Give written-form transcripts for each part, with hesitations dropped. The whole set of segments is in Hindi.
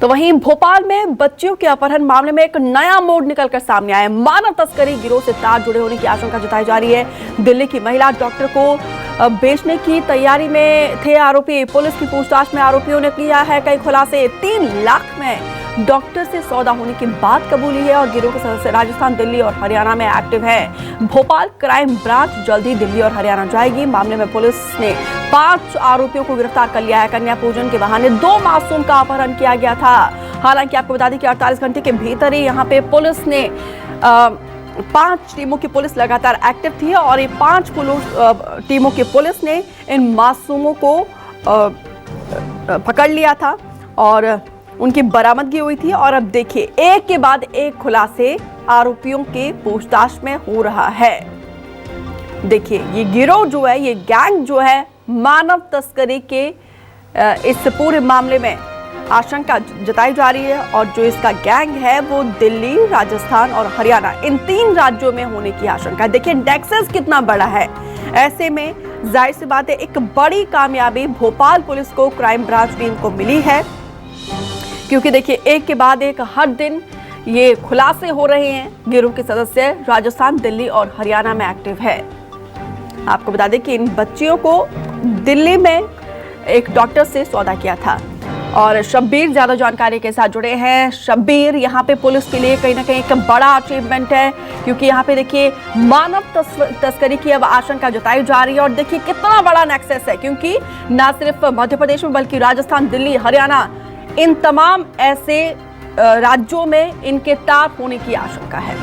तो वहीं भोपाल में बच्चियों के अपहरण मामले में एक नया मोड़ निकलकर सामने आया है। मानव तस्करी गिरोह से तार जुड़े होने की आशंका जताई जा रही है। दिल्ली की महिला डॉक्टर को बेचने की तैयारी में थे आरोपी। पुलिस की पूछताछ में आरोपियों ने किया है कई खुलासे। 3 लाख में डॉक्टर से सौदा होने की बात कबूली है और गिरोह के सदस्य राजस्थान, दिल्ली और हरियाणा में एक्टिव है। भोपाल क्राइम ब्रांच जल्द ही दिल्ली और हरियाणा जाएगी। मामले में पुलिस ने 5 आरोपियों को गिरफ्तार कर लिया है। कन्या पूजन के बहाने 2 मासूम का अपहरण किया गया था। हालांकि आपको बता दें कि 48 घंटे के भीतर ही यहाँ पे पुलिस ने 5 टीमों की पुलिस लगातार एक्टिव थी और ये 5 टीमों की पुलिस ने इन मासूमों को पकड़ लिया था और उनकी बरामदगी हुई थी। और अब देखिए एक के बाद एक खुलासे आरोपियों के पूछताछ में हो रहा है। देखिए ये गिरोह जो है, ये गैंग जो है, मानव तस्करी के इस पूरे मामले में आशंका जताई जा रही है और जो इसका गैंग है वो दिल्ली, राजस्थान और हरियाणा, इन 3 राज्यों में होने की आशंका है। देखिए नेक्सस कितना बड़ा है। ऐसे में जाहिर सी बात है एक बड़ी कामयाबी भोपाल पुलिस को, क्राइम ब्रांच टीम को मिली है, क्योंकि देखिए एक के बाद एक हर दिन ये खुलासे हो रहे हैं। गिरोह के सदस्य राजस्थान, दिल्ली और हरियाणा में एक्टिव है। आपको बता दें कि इन बच्चियों को दिल्ली में एक डॉक्टर से सौदा किया था और शब्बीर ज्यादा जानकारी के साथ जुड़े हैं। शब्बीर, यहाँ पे पुलिस के लिए कहीं ना कहीं एक बड़ा अचीवमेंट है, क्योंकि यहाँ पे देखिए मानव तस्करी की अब आशंका जताई जा रही है और देखिए कितना बड़ा नेक्सस है, क्योंकि न सिर्फ मध्य प्रदेश में बल्कि राजस्थान, दिल्ली, हरियाणा, इन तमाम ऐसे राज्यों में इनके तार होने की आशंका है।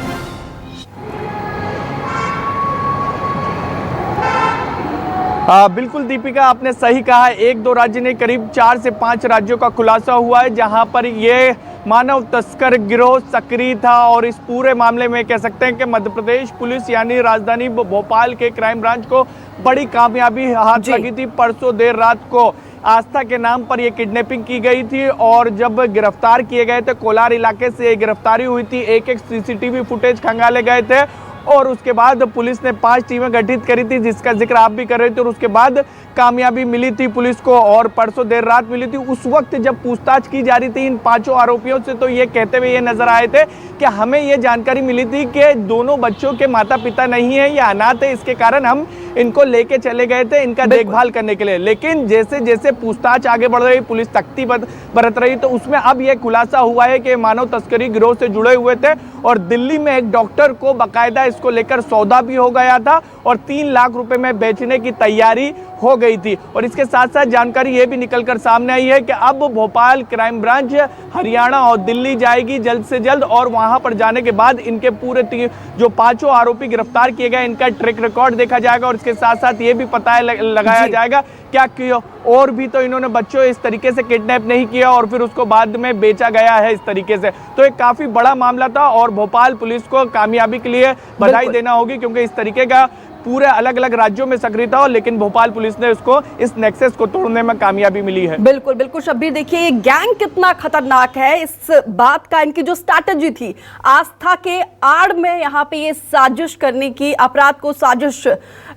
बिल्कुल दीपिका, आपने सही कहा। 1-2 राज्य ने करीब 4 से 5 राज्यों का खुलासा हुआ है जहां पर ये मानव तस्कर गिरोह सक्रिय था और इस पूरे मामले में कह सकते हैं कि मध्य प्रदेश पुलिस यानी राजधानी भोपाल के क्राइम ब्रांच को बड़ी कामयाबी हाथ लगी थी। परसों देर रात को आस्था के नाम पर यह किडनैपिंग की गई थी और जब गिरफ्तार किए गए थे, कोलार इलाके से गिरफ्तारी हुई थी। एक सीसीटीवी फुटेज खंगाले गए थे और उसके बाद पुलिस ने 5 टीमें गठित करी थी, जिसका जिक्र आप भी कर रहे थे, और उसके बाद कामयाबी मिली थी पुलिस को और परसों देर रात मिली थी। उस वक्त जब पूछताछ की जा रही थी इन 5 आरोपियों से, तो ये कहते हुए ये नजर आए थे कि हमें ये जानकारी मिली थी कि दोनों बच्चों के माता पिता नहीं है, ये अनाथ है, इसके कारण हम इनको लेके चले गए थे इनका देखभाल करने के लिए। लेकिन जैसे जैसे पूछताछ आगे बढ़ रही, पुलिस तख्ती बरत रही, तो उसमें अब यह खुलासा हुआ है कि मानव तस्करी गिरोह से जुड़े हुए थे और दिल्ली में एक डॉक्टर को बाकायदा इसको लेकर सौदा भी हो गया था और 3 लाख रुपए में बेचने की तैयारी हो गई थी। और इसके साथ साथ जानकारी ये भी निकलकर सामने आई है कि अब भोपाल क्राइम ब्रांच हरियाणा और दिल्ली जाएगी जल्द से जल्द और वहां पर जाने के बाद इनके पूरे जो 5 आरोपी गिरफ्तार किए गए, इनका ट्रैक रिकॉर्ड देखा जाएगा और इसके साथ साथ ये भी पता लगाया जाएगा क्या और भी तो इन्होंने बच्चों इस तरीके से किडनैप नहीं किया और फिर उसको बाद में बेचा गया है इस तरीके से। तो एक काफी बड़ा मामला था और भोपाल पुलिस को कामयाबी के लिए बधाई देना होगी, क्योंकि इस तरीके का पूरे अलग अलग राज्यों में सक्रिय था, लेकिन भोपाल पुलिस ने उसको इस नेक्सस को तोड़ने में कामयाबी मिली है। बिल्कुल बिल्कुल शब्बीर, देखिए ये गैंग कितना खतरनाक है, इस बात का इनकी जो स्ट्रैटेजी थी, आस्था के आड़ में यहाँ पे ये साजिश करने की, अपराध को साजिश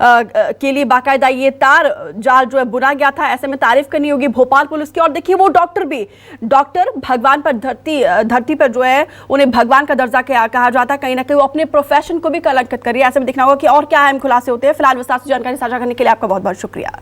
के लिए बाकायदा ये तार जाल जो है बुना गया था। ऐसे में तारीफ करनी होगी भोपाल पुलिस की। और देखिए वो डॉक्टर भी, डॉक्टर भगवान पर धरती पर जो है उन्हें भगवान का दर्जा कहा जाता है, कहीं ना कहीं वो अपने प्रोफेशन को भी कलंकित कर रही है। ऐसे में देखना होगा कि और क्या अहम खुलासे होते हैं। फिलहाल विस्तार से जानकारी साझा करने के लिए आपका बहुत बहुत शुक्रिया।